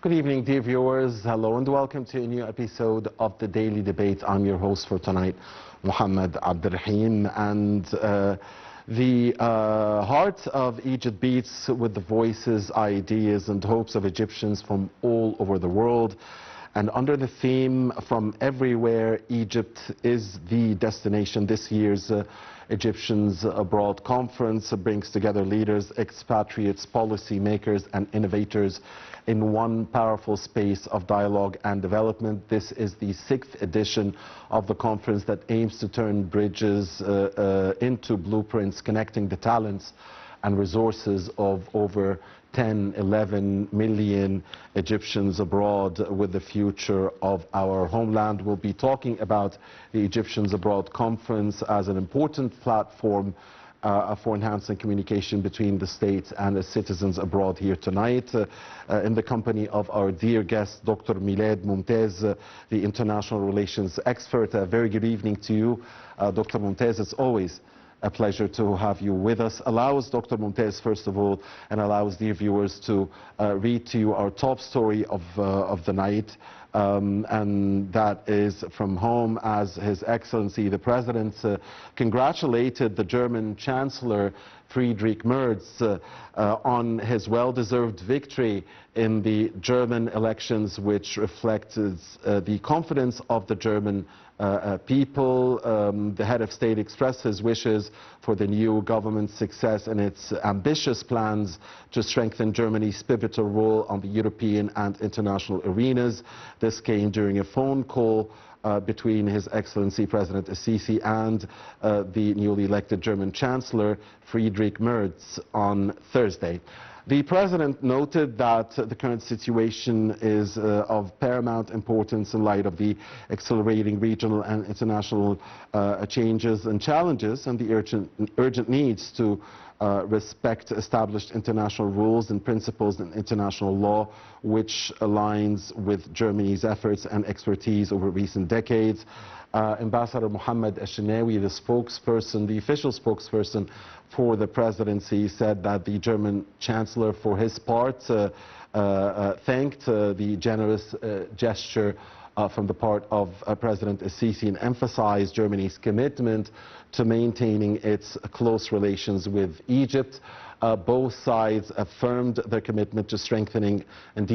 Good evening, dear viewers. Hello and welcome to a new episode of the Daily Debate. I'm your host for tonight, Mohammed Abdurrahim. And the heart of Egypt beats with the voices, ideas and hopes of Egyptians from all over the world. And under the theme, From Everywhere, Egypt is the Destination, this year's Egyptians Abroad Conference brings together leaders, expatriates, policy makers and innovators in one powerful space of dialogue and development. This is the 6th edition of the conference that aims to turn bridges into blueprints, connecting the talents and resources of over 11 million Egyptians abroad with the future of our homeland. We'll be talking about the Egyptians Abroad Conference as an important platform for enhancing communication between the state and the citizens abroad here tonight, in the company of our dear guest, Dr. Milad Momtaz, the international relations expert. A very good evening to you, Dr. Momtaz. It's always a pleasure to have you with us. Allow us, Dr. Momtaz, first of all, and allow us, dear viewers, to read to you our top story of the night. And that is from home, as His Excellency the President congratulated the German Chancellor Friedrich Merz on his well-deserved victory in the German elections, which reflected the confidence of the German people. The head of state expressed his wishes for the new government's success and its ambitious plans to strengthen Germany's pivotal role on the European and international arenas. This came during a phone call between His Excellency President Assisi and the newly elected German Chancellor Friedrich Merz on Thursday. The President noted that the current situation is of paramount importance in light of the accelerating regional and international changes and challenges, and the urgent needs to respect established international rules and principles and international law, which aligns with Germany's efforts and expertise over recent decades. Ambassador Mohammed Ashinawi, the spokesperson, the official spokesperson for the presidency, said that the German Chancellor, for his part, thanked the generous gesture from the part of President Assisi and emphasized Germany's commitment to maintaining its close relations with Egypt. Both sides affirmed their commitment to strengthening and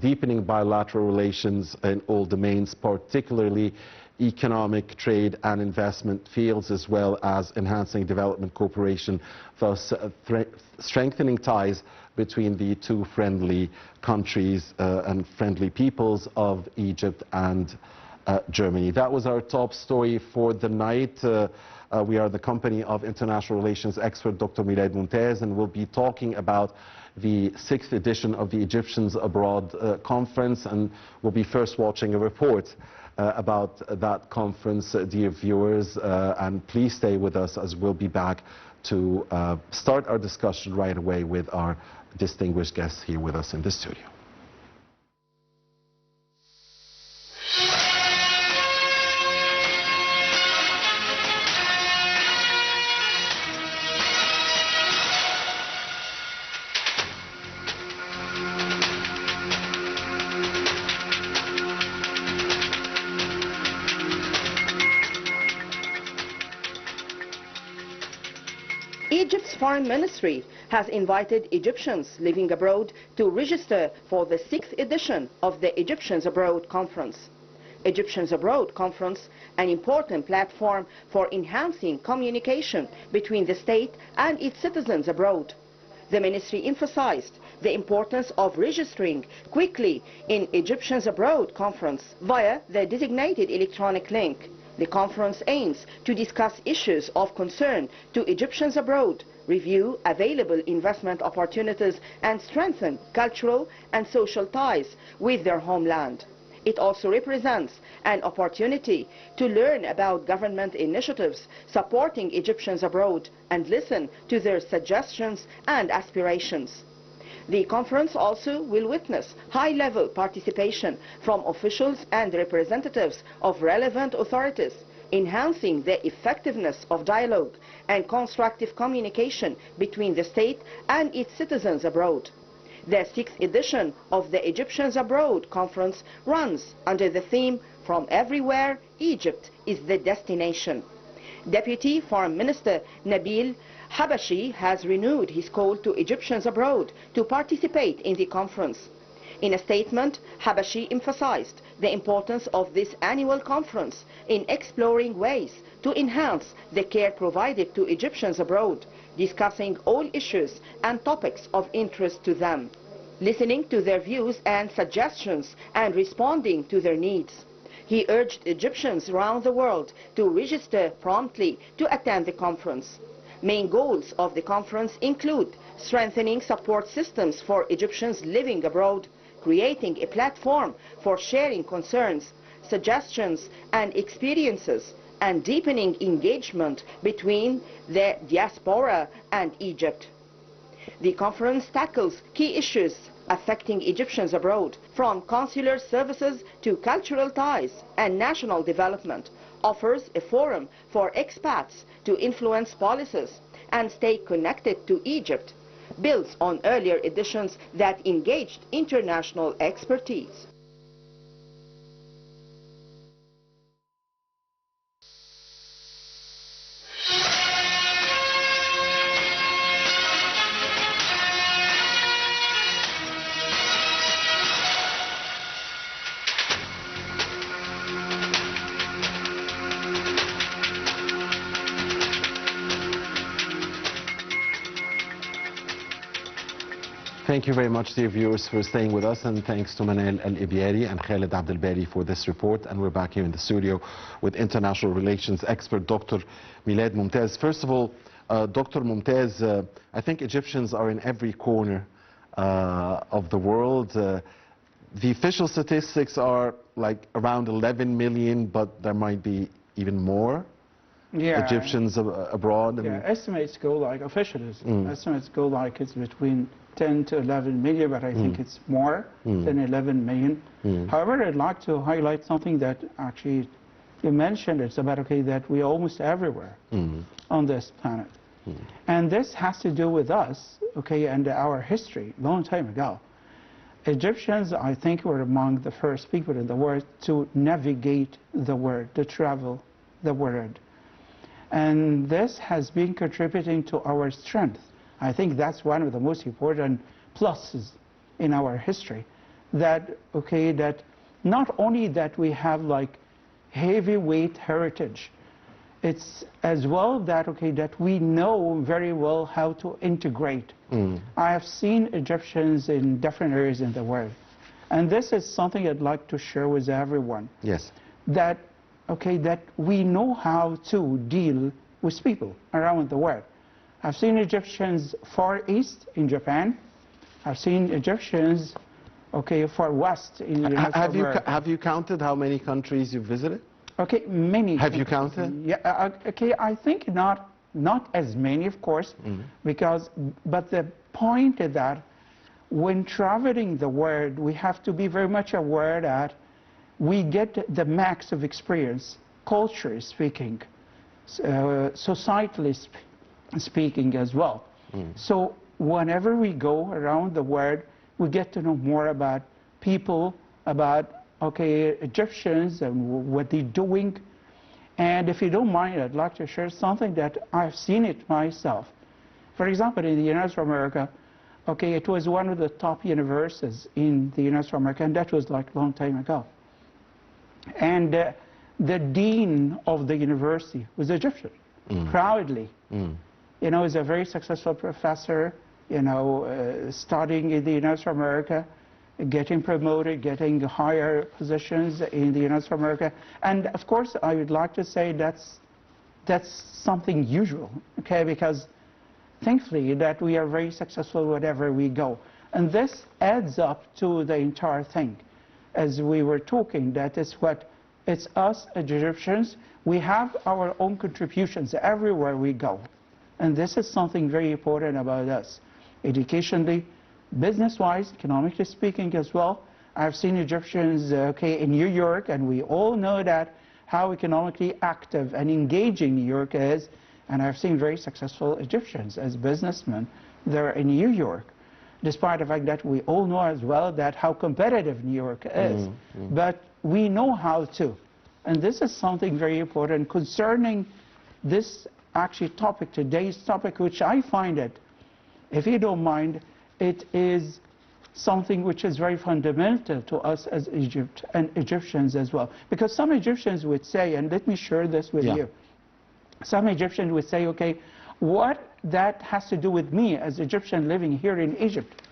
deepening bilateral relations in all domains, particularly economic, trade and investment fields, as well as enhancing development cooperation, thus strengthening ties between the two friendly countries and friendly peoples of Egypt and Germany. That was our top story for the night. We are the company of international relations expert Dr. Milad Momtaz, and we'll be talking about the 6th edition of the Egyptians Abroad Conference, and we'll be first watching a report about that conference, dear viewers, and please stay with us, as we'll be back to start our discussion right away with our distinguished guests here with us in the studio. Egypt's Foreign Ministry has invited Egyptians living abroad to register for the 6th edition of the Egyptians Abroad Conference. Egyptians Abroad Conference, an important platform for enhancing communication between the state and its citizens abroad. The ministry emphasized the importance of registering quickly in Egyptians Abroad Conference via the designated electronic link. The conference aims to discuss issues of concern to Egyptians abroad, review available investment opportunities and strengthen cultural and social ties with their homeland. It also represents an opportunity to learn about government initiatives supporting Egyptians abroad and listen to their suggestions and aspirations. The conference also will witness high-level participation from officials and representatives of relevant authorities, enhancing the effectiveness of dialogue and constructive communication between the state and its citizens abroad. The 6th edition of the Egyptians Abroad Conference runs under the theme "From Everywhere, Egypt is the Destination." Deputy Foreign Minister Nabil Habashi has renewed his call to Egyptians abroad to participate in the conference. In a statement, Habashi emphasized the importance of this annual conference in exploring ways to enhance the care provided to Egyptians abroad, discussing all issues and topics of interest to them, listening to their views and suggestions, and responding to their needs. He urged Egyptians around the world to register promptly to attend the conference. Main goals of the conference include strengthening support systems for Egyptians living abroad, creating a platform for sharing concerns, suggestions and experiences, and deepening engagement between the diaspora and Egypt. The conference tackles key issues affecting Egyptians abroad, from consular services to cultural ties and national development, offers a forum for expats to influence policies and stay connected to Egypt, builds on earlier editions that engaged international expertise. Thank you very much, dear viewers, for staying with us, and thanks to Manal Al-Ibyari and Khalid Abdelbari for this report. And we're back here in the studio with international relations expert Dr. Milad Momtaz. First of all, Dr. Momtaz, I think Egyptians are in every corner of the world. The official statistics are like around 11 million, but there might be even more Egyptians abroad. Yeah, estimates go like, estimates go like it's between 10 to 11 million, but I think it's more than 11 million. However, I'd like to highlight something that actually you mentioned. It's about, that we're almost everywhere on this planet. And this has to do with us, and our history, long time ago. Egyptians, I think, were among the first people in the world to navigate the world, to travel the world. And this has been contributing to our strength. I think that's one of the most important pluses in our history, that that not only that we have like heavyweight heritage, it's as well that that we know very well how to integrate. I have seen Egyptians in different areas in the world, and this is something I'd like to share with everyone. Yes. That that we know how to deal with people around the world. I've seen Egyptians far east in Japan. I've seen Egyptians, far west in North America. Have you counted how many countries you've visited? Many. Have you counted? Yeah. I think not as many, of course, but the point is that when traveling the world, we have to be very much aware that we get the max of experience, culturally speaking, societally speaking as well. So whenever we go around the world, we get to know more about people, about Egyptians and what they're doing. And if you don't mind, I'd like to share something that I've seen it myself. For example, in the United States of America, it was one of the top universities in the United States of America, and that was like a long time ago. And the dean of the university was Egyptian, proudly. He's a very successful professor, studying in the United States of America, getting promoted, getting higher positions in the United States of America. And of course, I would like to say that's something usual, because thankfully that we are very successful wherever we go. And this adds up to the entire thing. As we were talking, that is what it's us Egyptians. We have our own contributions everywhere we go. And this is something very important about us, educationally, business-wise, economically speaking as well. I've seen Egyptians in New York, and we all know that how economically active and engaging New York is. And I've seen very successful Egyptians as businessmen there in New York. despite the fact that we all know as well that how competitive New York is. But we know how to. And this is something very important concerning this actually topic, today's topic, which I find it, if you don't mind, it is something which is very fundamental to us as Egypt and Egyptians as well. Because some Egyptians would say, and let me share this with you, some Egyptians would say, okay, what that has to do with me as Egyptian living here in Egypt?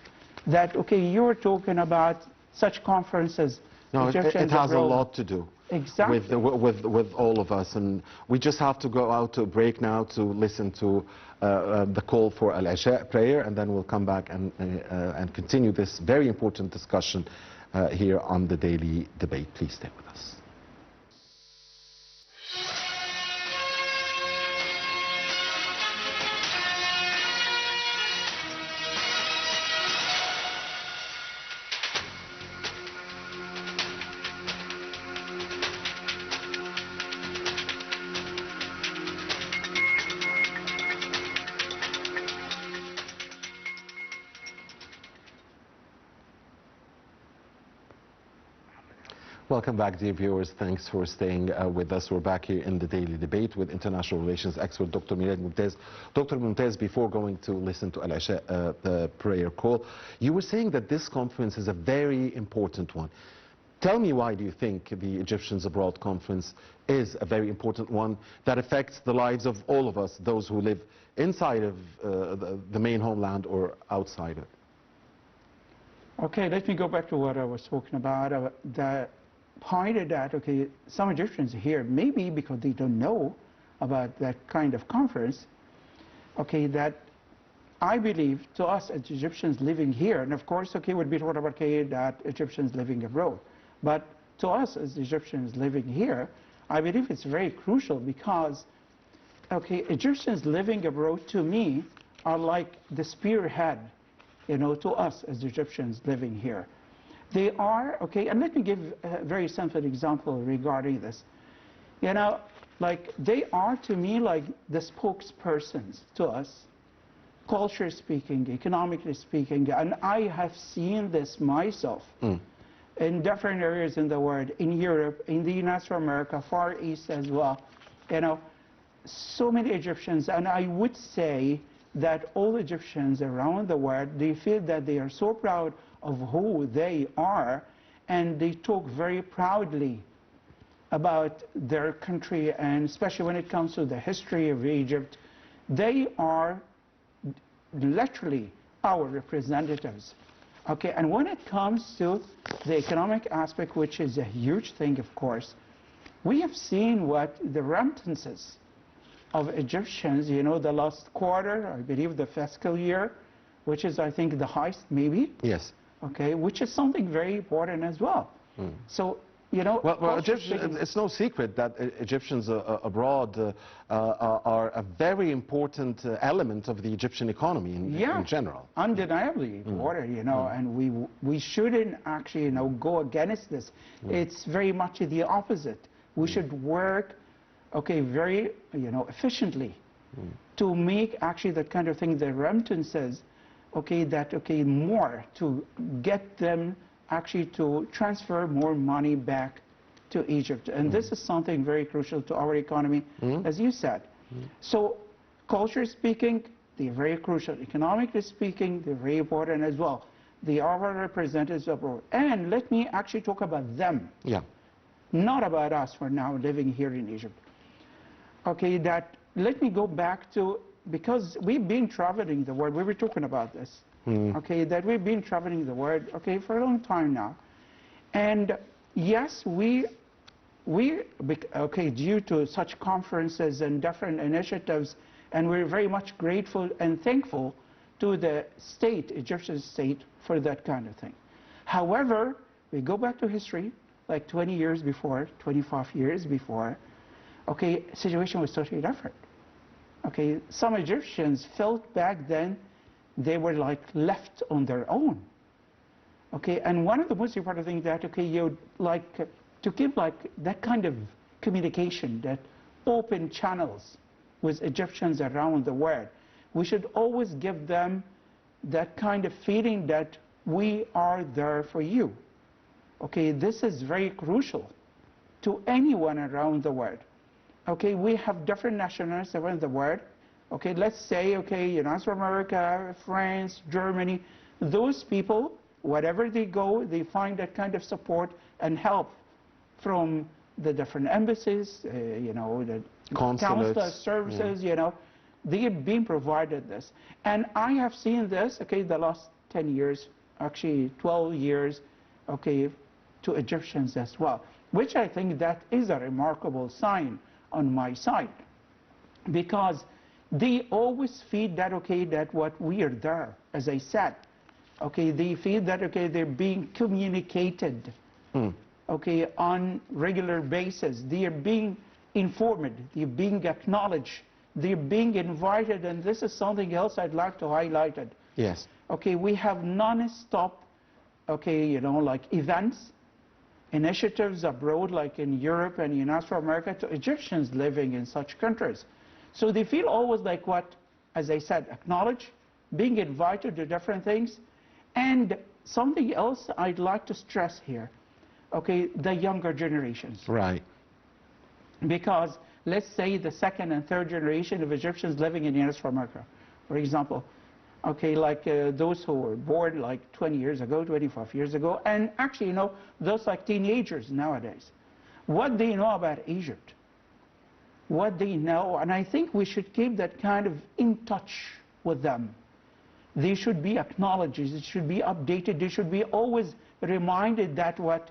That, okay, you're talking about such conferences. No, it has a lot to do. Exactly. With all of us, and we just have to go out to a break now to listen to the call for Al-Isha prayer, and then we'll come back and continue this very important discussion here on the Daily Debate. Please stay with us. Welcome back, dear viewers. Thanks for staying with us. We're back here in the Daily Debate with international relations expert Dr. Milad Momtaz. Dr. Momtaz, before going to listen to Al-Isha prayer call, you were saying that this conference is a very important one. Tell me, why do you think the Egyptians Abroad Conference is a very important one that affects the lives of all of us, those who live inside of the main homeland or outside it? Okay, let me go back to what I was talking about. The point that, okay, some Egyptians here, maybe because they don't know about that kind of conference, okay, that I believe to us as Egyptians living here, and of course, okay, would be talking about, okay, that Egyptians living abroad, but to us as Egyptians living here, I believe it's very crucial because, okay, Egyptians living abroad to me are like the spearhead, you know, to us as Egyptians living here. They are, okay, and let me give a very simple example regarding this. You know, like they are to me like the spokespersons to us, culture speaking, economically speaking, and I have seen this myself in different areas in the world, in Europe, in the United States of America, Far East as well. You know, so many Egyptians, and I would say that all Egyptians around the world, they feel that they are so proud of who they are, and they talk very proudly about their country, and especially when it comes to the history of Egypt. They are literally our representatives. Okay, and when it comes to the economic aspect, which is a huge thing, of course, we have seen what the remittances of Egyptians, you know, the last quarter, I believe the fiscal year, which is, I think, the highest maybe. Yes. Okay, which is something very important as well. So, you know, well it's no secret that Egyptians abroad are a very important element of the Egyptian economy in general. Undeniably important, you know, and we shouldn't actually, you know, go against this. It's very much the opposite. We should work, okay, very, you know, efficiently to make actually that kind of thing, the remittances, okay, that, okay, more to get them actually to transfer more money back to Egypt. And this is something very crucial to our economy, as you said. So, culture speaking, they're very crucial. Economically speaking, they're very important as well. They are our representatives abroad. And let me actually talk about them. Yeah. Not about us for now living here in Egypt. Okay, that, let me go back to, because we've been traveling the world, we were talking about this, okay, that we've been traveling the world, okay, for a long time now. And yes, okay, due to such conferences and different initiatives, and we're very much grateful and thankful to the state, Egyptian state, for that kind of thing. However, we go back to history, like 20 years before, 25 years before, okay, situation was totally different. Okay, some Egyptians felt back then they were like left on their own. Okay, and one of the most important things that, okay, you'd like to keep like that kind of communication, that open channels with Egyptians around the world. We should always give them that kind of feeling that we are there for you. Okay, this is very crucial to anyone around the world. Okay, we have different nationalities around the world. Okay, let's say, okay, United America, France, Germany, those people, wherever they go, they find that kind of support and help from the different embassies, the consular services, they are being provided this. And I have seen this, okay, the last 10 years, actually 12 years, okay, to Egyptians as well, which I think that is a remarkable sign on my side, because they always feel that, okay, that what we are there, as I said, okay, they feel that, okay, they're being communicated, okay, on regular basis. They are being informed, they're being acknowledged, they're being invited, and this is something else I'd like to highlight it. Yes. Okay, we have non-stop, okay, like events, initiatives abroad, like in Europe and United America, to Egyptians living in such countries. So they feel always like what, as I said, acknowledged, being invited to different things. And something else I'd like to stress here, okay, the younger generations. Right. Because let's say the second and third generation of Egyptians living in United America, for example, okay, like those who were born like 20 years ago, 25 years ago, and actually, those like teenagers nowadays, what they know about Egypt, what they know, and I think we should keep that kind of in touch with them. They should be acknowledged, it should be updated, they should be always reminded that what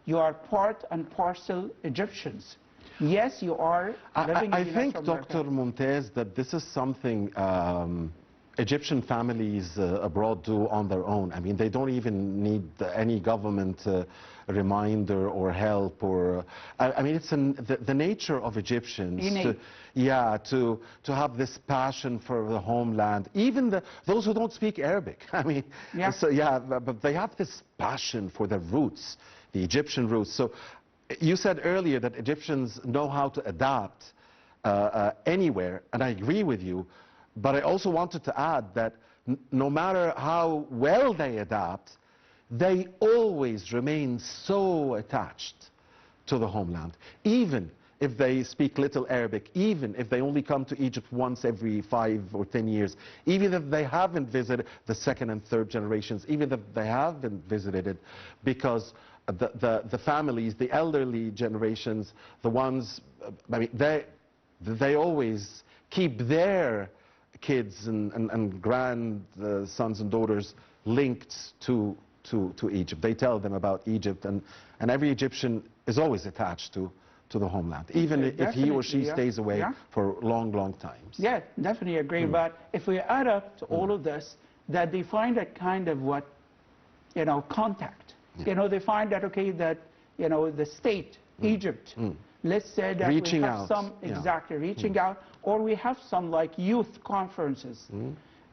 you are part and parcel Egyptians. Yes, you are living in I think, America. Dr. Momtaz, that this is something Egyptian families abroad do on their own. I mean, they don't even need any government reminder or help. Or I mean, it's the nature of Egyptians to have this passion for the homeland. Even those who don't speak Arabic. I mean, but they have this passion for their roots, the Egyptian roots. So you said earlier that Egyptians know how to adapt anywhere, and I agree with you. But I also wanted to add that no matter how well they adapt, they always remain so attached to the homeland. Even if they speak little Arabic, even if they only come to Egypt once every 5 or 10 years, even if they haven't visited the second and third generations, even if they haven't visited it, because the families, the elderly generations, the ones, I mean, they always keep their kids and grandsons and daughters linked to Egypt. They tell them about Egypt, and every Egyptian is always attached to the homeland, even if he or she stays away for long times. Yeah, definitely agree. But if we add up to all of this, that they find a kind of what, contact. They find that, okay, that, the state, Egypt, let's say that reaching we have out. some, exactly, reaching out, or we have some like youth conferences,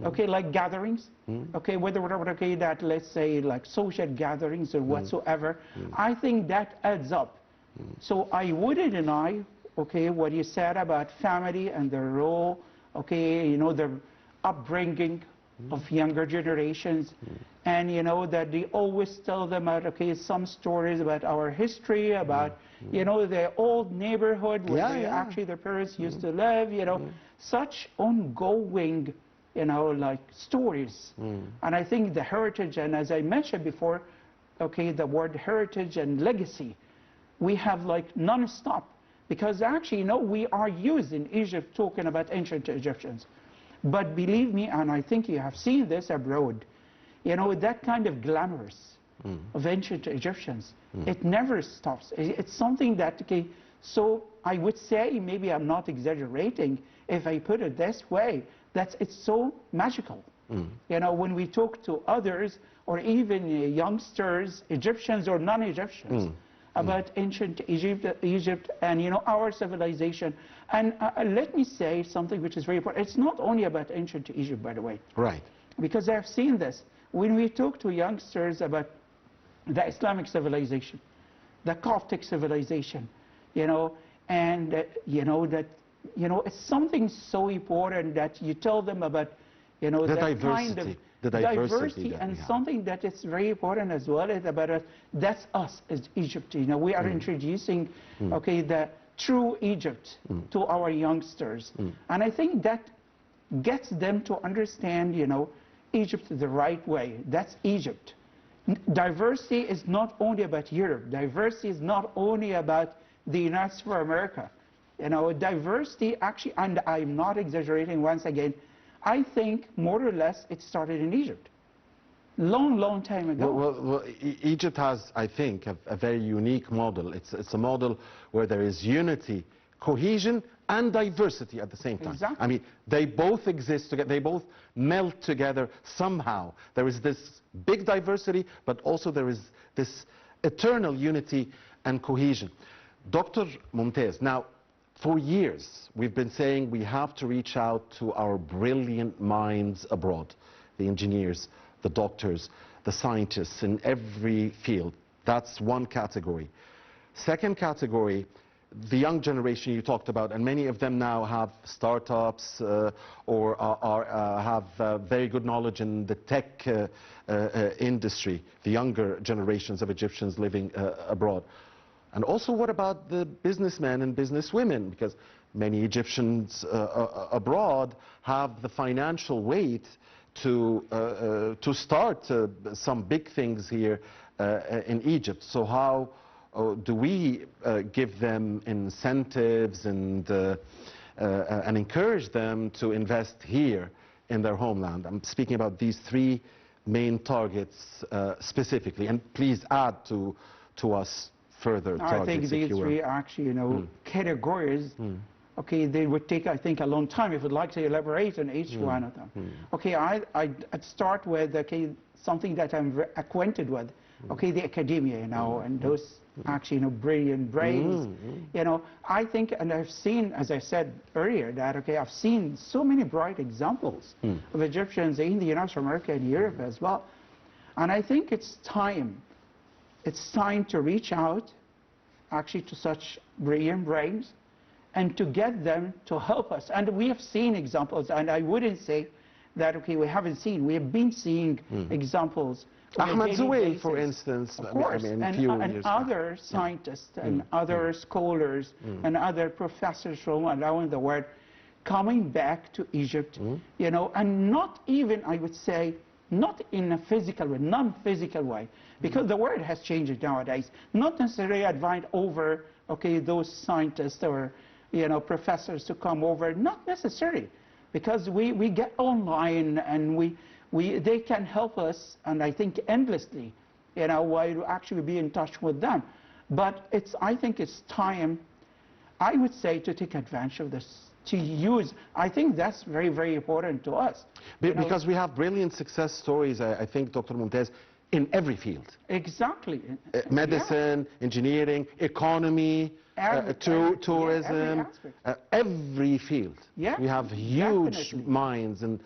okay, like gatherings, okay, whether, okay, that let's say like social gatherings or whatsoever, I think that adds up. So I wouldn't deny, okay, what you said about family and their role, okay, their upbringing of younger generations, and that they always tell them about, okay, some stories about our history, about the old neighborhood where actually their parents used to live, such ongoing like stories. And I think the heritage, and as I mentioned before, okay, the word heritage and legacy, we have like non-stop, because actually we are used in Egypt talking about ancient Egyptians. But believe me, and I think you have seen this abroad, that kind of glamorous of ancient Egyptians, it never stops. It's something that, okay, so I would say, maybe I'm not exaggerating if I put it this way, that it's so magical. When we talk to others, or even youngsters, Egyptians or non-Egyptians, about ancient Egypt and our civilization. And let me say something which is very important. It's not only about ancient Egypt, by the way. Right. Because I've seen this. When we talk to youngsters about the Islamic civilization, the Coptic civilization, and that it's something so important that you tell them about, the that diversity. kind of the diversity that and we have. something that is very important as well is about us. That's us as Egypt. You know, we are introducing, okay, the true Egypt to our youngsters, and I think that gets them to understand, you know, Egypt the right way. That's Egypt. Diversity is not only about Europe. Diversity is not only about the United States of America. You know, diversity actually, and I'm not exaggerating once again, I think more or less it started in Egypt. Long time ago. Well, Egypt has, I think, a very unique model. It's a model where there is unity, cohesion, and diversity at the same time. Exactly. I mean, they both exist together. They both melt together somehow. There is this big diversity, but also there is this eternal unity and cohesion. Dr. Momtaz, now, for years, we've been saying we have to reach out to our brilliant minds abroad, the engineers, the doctors, the scientists in every field. That's one category. Second category, the young generation you talked about, and many of them now have startups or have very good knowledge in the tech industry, the younger generations of Egyptians living abroad. And also, what about the businessmen and businesswomen? Because many Egyptians abroad have the financial weight to start some big things here in Egypt. So how do we give them incentives and encourage them to invest here in their homeland? I'm speaking about these three main targets specifically, and please add to us further targets. I think these three are actually, you know, categories. Okay, they would take, I think, a long time if you'd like to elaborate on each one of them. Okay, I'd start with, okay, something that I'm acquainted with. Okay, the academia, you know, and those actually, you know, brilliant brains. You know, I think, and I've seen, as I said earlier, that, okay, I've seen so many bright examples of Egyptians in the United States of America and Europe as well. And I think it's time to reach out actually to such brilliant brains and to get them to help us. And we have seen examples, and I wouldn't say that, okay, we haven't seen. We have been seeing examples. Ahmed Zuway, for instance, of course, and other scientists and other scholars and other professors from around the world coming back to Egypt, you know, and not even, I would say, not in a physical way, non-physical way, because the world has changed nowadays. Not necessarily invite over, okay, those scientists or, you know, professors to come over, not necessarily, because we get online and they can help us, and I think endlessly, you know, while actually be in touch with them. But I think it's time, I would say, to take advantage of this, to use. I think that's very, very important to us. Because we have brilliant success stories, I think, Dr. Momtaz, in every field. Exactly. Medicine, engineering, economy, tourism, every field. Yeah, we have huge minds and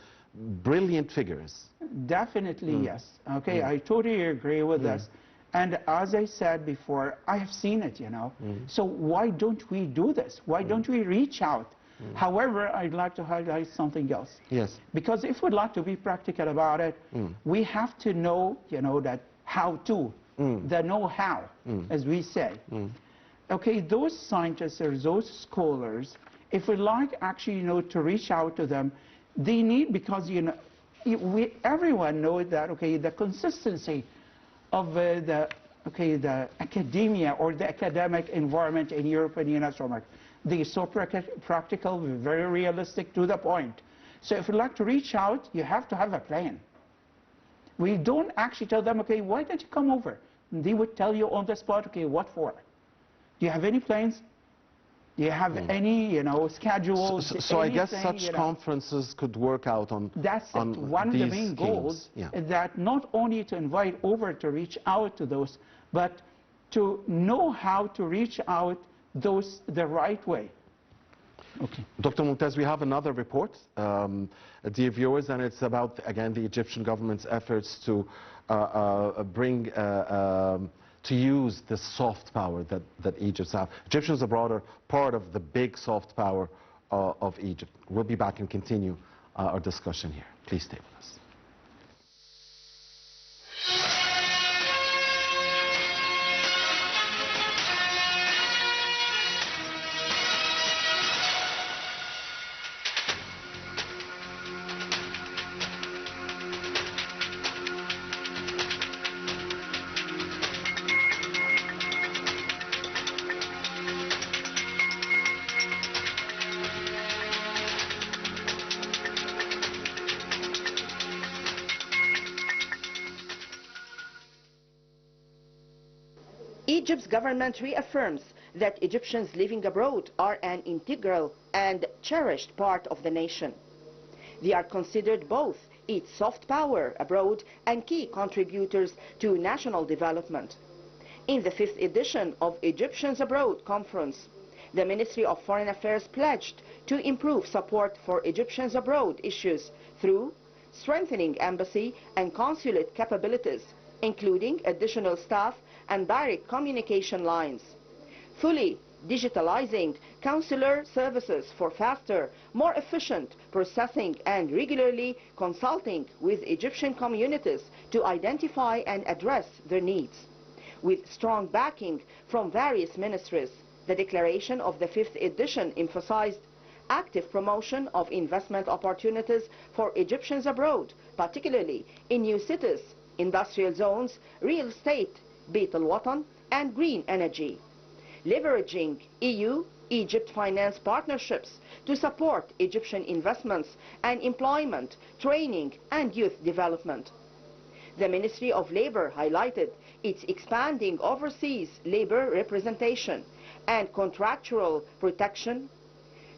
brilliant figures. Definitely, yes. Okay, I totally agree with this. And as I said before, I have seen it, you know. So why don't we do this? Why don't we reach out? However, I'd like to highlight something else. Yes. Because if we'd like to be practical about it, we have to know, you know, that how to, the know-how, as we say. Okay, those scientists or those scholars, if we'd like actually, you know, to reach out to them, they need, because, you know, everyone knows that, okay, the consistency of the academia or the academic environment in Europe and the United States of America. They're so practical, very realistic, to the point. So if you'd like to reach out, you have to have a plan. We don't actually tell them, okay, why don't you come over? And they would tell you on the spot, okay, what for? Do you have any plans? Do you have any, you know, schedules? So I guess such conferences could work out on That's one of the main goals, is that not only to invite over to reach out to those, but to know how to reach out those the right way. Okay. Dr. Momtaz, we have another report, dear viewers, and it's about, again, the Egyptian government's efforts to to use the soft power that Egypt has. Egyptians abroad are part of the big soft power of Egypt. We'll be back and continue our discussion here. Please stay with us. Egypt's government reaffirms that Egyptians living abroad are an integral and cherished part of the nation. They are considered both its soft power abroad and key contributors to national development. In the 5th edition of Egyptians Abroad Conference, the Ministry of Foreign Affairs pledged to improve support for Egyptians abroad issues through strengthening embassy and consulate capabilities, including additional staff and direct communication lines, fully digitalizing consular services for faster, more efficient processing, and regularly consulting with Egyptian communities to identify and address their needs. With strong backing from various ministries, the declaration of the 5th edition emphasized active promotion of investment opportunities for Egyptians abroad, particularly in new cities, industrial zones, real estate, Beit al-Watan, and green energy. Leveraging EU-Egypt finance partnerships to support Egyptian investments and employment, training, and youth development. The Ministry of Labor highlighted its expanding overseas labor representation and contractual protection,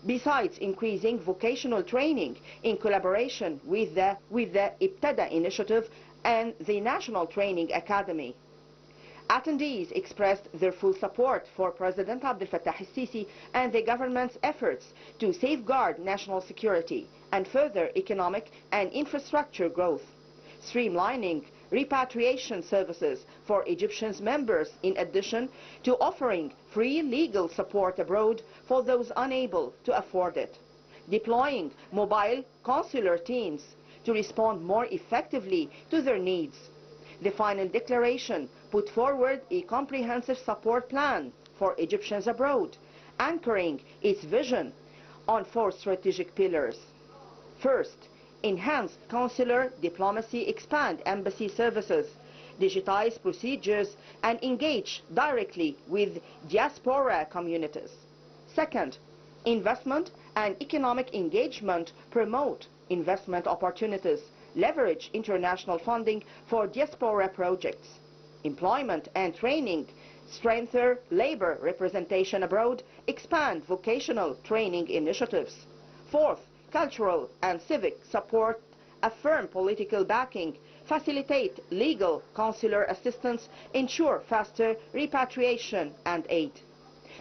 besides increasing vocational training in collaboration with the Ibtada initiative and the National Training Academy. Attendees expressed their full support for President Abdel Fattah el-Sisi and the government's efforts to safeguard national security and further economic and infrastructure growth, streamlining repatriation services for Egyptians members in addition to offering free legal support abroad for those unable to afford it, deploying mobile consular teams to respond more effectively to their needs. The final declaration put forward a comprehensive support plan for Egyptians abroad, anchoring its vision on 4 strategic pillars. First, enhance consular diplomacy, expand embassy services, digitize procedures, and engage directly with diaspora communities. Second, investment and economic engagement, promote investment opportunities, leverage international funding for diaspora projects. Employment and training, strengthen labor representation abroad, expand vocational training initiatives. Fourth, cultural and civic support, affirm political backing, facilitate legal consular assistance, ensure faster repatriation and aid.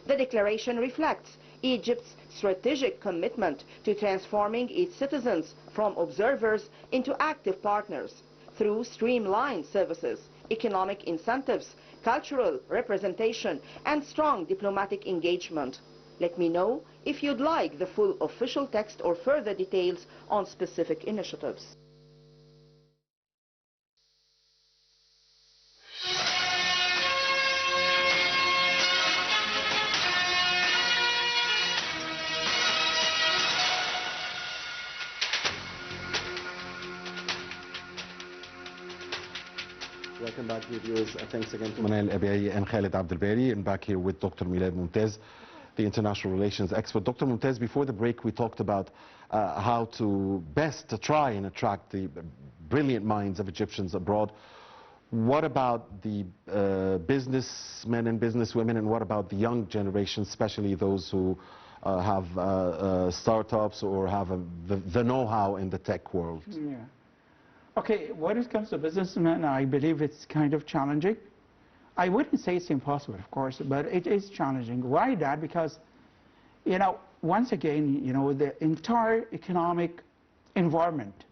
The declaration reflects Egypt's strategic commitment to transforming its citizens from observers into active partners through streamlined services, economic incentives, cultural representation, and strong diplomatic engagement. Let me know if you'd like the full official text or further details on specific initiatives. Welcome back, dear viewers. Thanks again to Manal Abiy and Khalid Abdelbari, and back here with Dr. Milad Momtaz, the international relations expert. Dr. Momtaz, before the break we talked about how to best try and attract the brilliant minds of Egyptians abroad. What about the businessmen and businesswomen, and what about the young generation, especially those who have startups or have the know-how in the tech world? Yeah. Okay, when it comes to businessmen, I believe it's kind of challenging. I wouldn't say it's impossible, of course, but it is challenging. Why that? Because, you know, once again, you know, the entire economic environment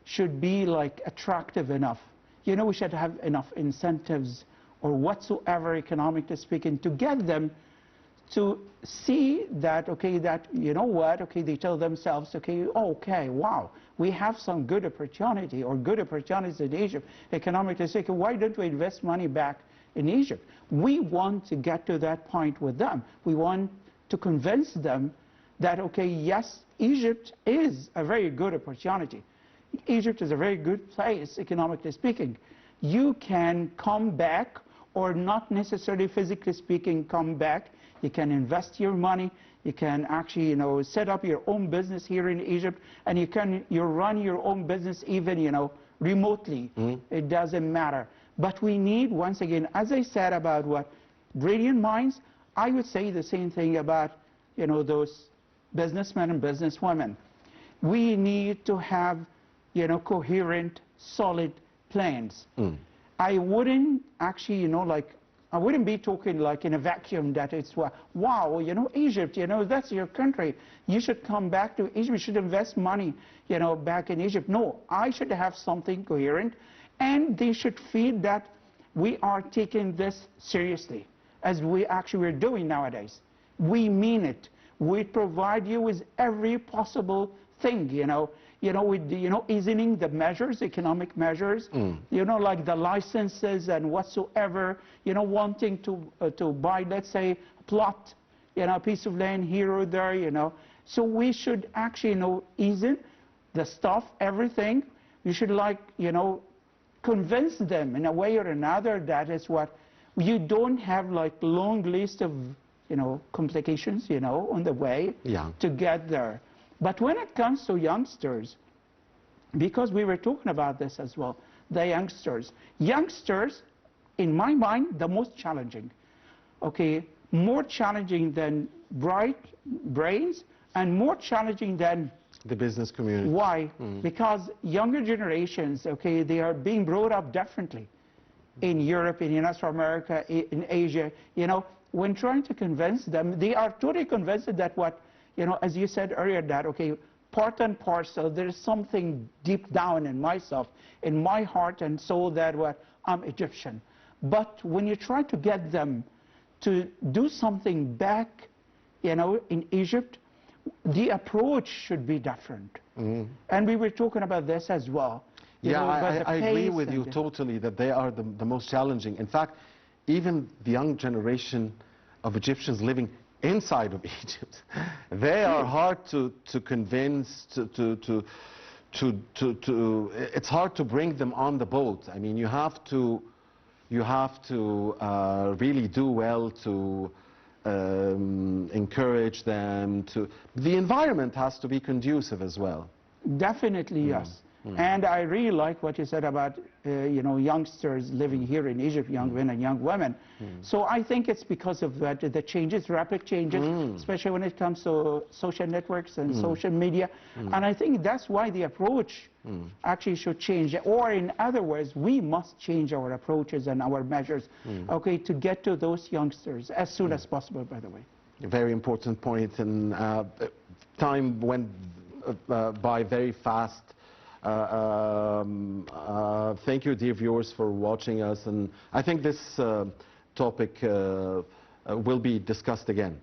should be like attractive enough. You know, we should have enough incentives or whatsoever, economically speaking, to get them to see that, okay, that, you know what, okay, they tell themselves, okay, okay, wow, we have some good opportunity or good opportunities in Egypt, economically speaking, why don't we invest money back in Egypt? We want to get to that point with them. We want to convince them that, okay, yes, Egypt is a very good opportunity. Egypt is a very good place, economically speaking. You can come back, or not necessarily physically speaking come back. You can invest your money. You can actually, you know, set up your own business here in Egypt, and you run your own business even, you know, remotely. It doesn't matter. But we need, once again, as I said about what brilliant minds. I would say the same thing about, those businessmen and businesswomen. We need to have, coherent, solid plans. I wouldn't actually, I wouldn't be talking like in a vacuum that it's, wow, Egypt, that's your country. You should come back to Egypt. You should invest money, back in Egypt. No, I should have something coherent, and they should feel that we are taking this seriously, as we actually are doing nowadays. We mean it. We provide you with every possible thing, with easing the measures, economic measures, like the licenses and whatsoever, wanting to buy, let's say, a plot, a piece of land here or there, So we should actually, ease in the stuff, everything. You should convince them in a way or another that is what you don't have long list of complications on the way to get there. But when it comes to youngsters, because we were talking about this as well, the youngsters, in my mind, the most challenging, more challenging than bright brains and more challenging than the business community. Why? Because younger generations, they are being brought up differently in Europe, in United States of America, in Asia. When trying to convince them, they are totally convinced that as you said earlier, that, part and parcel, there is something deep down in myself, in my heart and soul, that I'm Egyptian. But when you try to get them to do something back, in Egypt, the approach should be different. And we were talking about this as well. I agree with you totally that they are the most challenging. In fact, even the young generation of Egyptians living inside of Egypt, they are hard to convince, it's hard to bring them on the boat. I mean, you have to really do well to encourage them to. The environment has to be conducive as well. Definitely, yes. And I really like what you said about, youngsters living here in Egypt, young men and young women. So I think it's because of the changes, rapid changes, especially when it comes to social networks and social media. And I think that's why the approach actually should change. Or in other words, we must change our approaches and our measures, to get to those youngsters as soon as possible, by the way. A very important point. And time went by very fast. Thank you, dear viewers, for watching us, and I think this topic will be discussed again.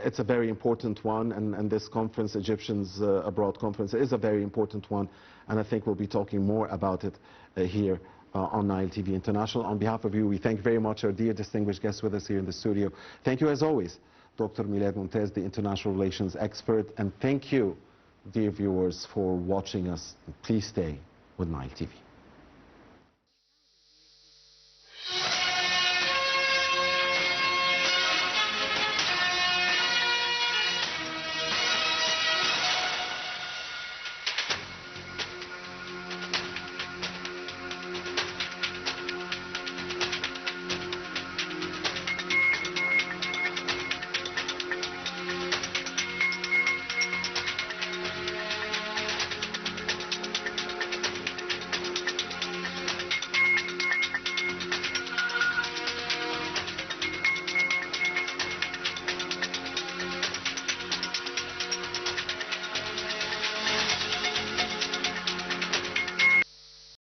It's a very important one, and this conference, Egyptians Abroad Conference, is a very important one, and I think we'll be talking more about it here on Nile TV International. On behalf of you, we thank very much our dear distinguished guests with us here in the studio. Thank you, as always, Dr. Milad Momtaz, the international relations expert, and thank you, dear viewers, for watching us. Please stay with Nile TV.